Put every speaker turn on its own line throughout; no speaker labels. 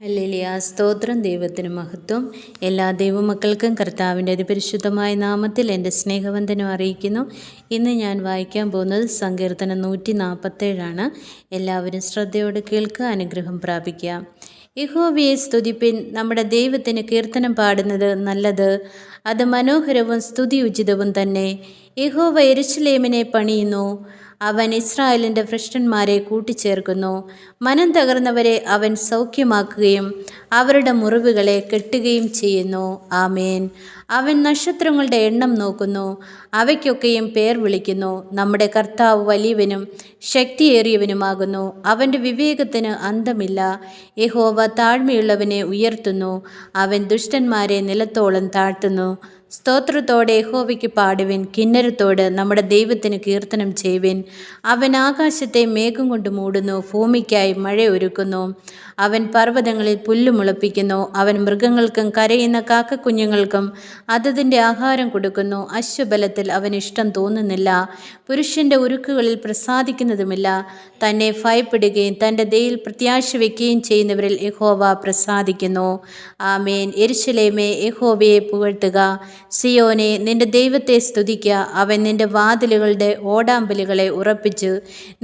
Hallelujah. സ്തോത്രം. ദൈവത്തിന് മഹത്വം. എല്ലാ ദൈവമക്കൾക്കും കർത്താവിൻ്റെ അതിപരിശുദ്ധമായ നാമത്തിൽ എൻ്റെ സ്നേഹവന്ദനം അറിയിക്കുന്നു. ഇന്ന് ഞാൻ വായിക്കാൻ പോകുന്നത് സങ്കീർത്തനം 147 എല്ലാവരും ശ്രദ്ധയോടെ കേൾക്കുക, അനുഗ്രഹം പ്രാപിക്കുക. യഹോവയെ സ്തുതിപ്പിൻ, നമ്മുടെ ദൈവത്തിന് കീർത്തനം പാടുന്നത് നല്ലത്, അത് മനോഹരവും സ്തുതിയുചിതവും തന്നെ. യഹോവ യെരൂശലേമിനെ പണിയുന്നു, അവൻ ഇസ്രായേലിൻ്റെ ഭ്രഷ്ടന്മാരെ കൂട്ടിച്ചേർക്കുന്നു. മനം തകർന്നവരെ അവൻ സൗഖ്യമാക്കുകയും അവരുടെ മുറിവുകളെ കെട്ടുകയും ചെയ്യുന്നു. ആമേൻ. അവൻ നക്ഷത്രങ്ങളുടെ എണ്ണം നോക്കുന്നു, അവയ്ക്കൊക്കെയും പേർ വിളിക്കുന്നു. നമ്മുടെ കർത്താവ് വലിയവനും ശക്തിയേറിയവനുമാകുന്നു, അവൻ്റെ വിവേകത്തിന് അന്തമില്ല. യഹോവ താഴ്മയുള്ളവനെ ഉയർത്തുന്നു, അവൻ ദുഷ്ടന്മാരെ നിലത്തോളം താഴ്ത്തുന്നു. സ്തോത്രത്തോടെ യഹോവയ്ക്ക് പാടുവിൻ, കിന്നരത്തോട് നമ്മുടെ ദൈവത്തിന് കീർത്തനം ചെയ്യുവിൻ. അവൻ ആകാശത്തെ മേഘം കൊണ്ട് മൂടുന്നു, ഭൂമിക്കായി മഴ ഒരുക്കുന്നു. അവൻ പർവ്വതങ്ങളിൽ പുല്ല് മുളപ്പിക്കുന്നു, അവൻ മൃഗങ്ങൾക്കും കരയുന്ന കാക്കക്കുഞ്ഞുങ്ങൾക്കും അതതിൻ്റെ ആഹാരം കൊടുക്കുന്നു. അശ്വബലത്തിൽ അവൻ ഇഷ്ടം തോന്നുന്നില്ല, പുരുഷൻ്റെ ഉരുക്കുകളിൽ പ്രസാദിക്കുന്നതുമില്ല. തന്നെ ഭയപ്പെടുകയും തൻ്റെ ദയയിൽ പ്രത്യാശ വയ്ക്കുകയും ചെയ്യുന്നവരിൽ യഹോവ പ്രസാദിക്കുന്നു. ആമേൻ. യെരൂശലേമേ, യഹോവയെ പുകഴ്ത്തുക. സിയോനെ, നിന്റെ ദൈവത്തെ സ്തുതിക്കുക. അവൻ നിന്റെ വാതിലുകളുടെ ഓടാമ്പലുകളെ ഉറപ്പിച്ചു,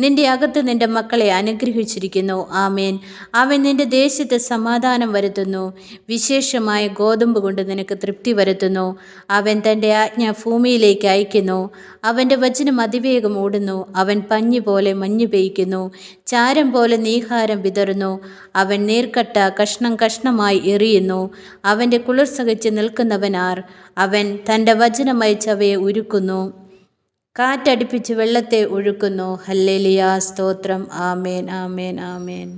നിന്റെ അകത്ത് നിന്റെ മക്കളെ അനുഗ്രഹിച്ചിരിക്കുന്നു. ആമേൻ. അവൻ നിന്റെ ദേശത്ത് സമാധാനം വരുത്തുന്നു, വിശേഷമായ ഗോതമ്പ് കൊണ്ട് നിനക്ക് തൃപ്തി വരുത്തുന്നു. അവൻ തൻ്റെ ആജ്ഞ ഭൂമിയിലേക്ക് അയക്കുന്നു, അവൻ്റെ വചനം അതിവേഗം ഓടുന്നു. അവൻ പഞ്ഞി പോലെ മഞ്ഞ് പെയ്യ്ക്കുന്നു, ചാരം പോലെ നീഹാരം വിതറുന്നു. അവൻ നീർക്കട്ട കഷ്ണം കഷ്ണമായി എറിയുന്നു, അവൻ്റെ കുളിർ സഹിച്ച് നിൽക്കുന്നവനാർ. അവൻ തൻ്റെ വചനമയച്ച് അവയെ ഉരുക്കുന്നു, കാറ്റടിപ്പിച്ച് വെള്ളത്തെ ഒഴുക്കുന്നു. ഹല്ലേലൂയ. സ്തോത്രം. ആമേൻ, ആമേൻ, ആമേൻ.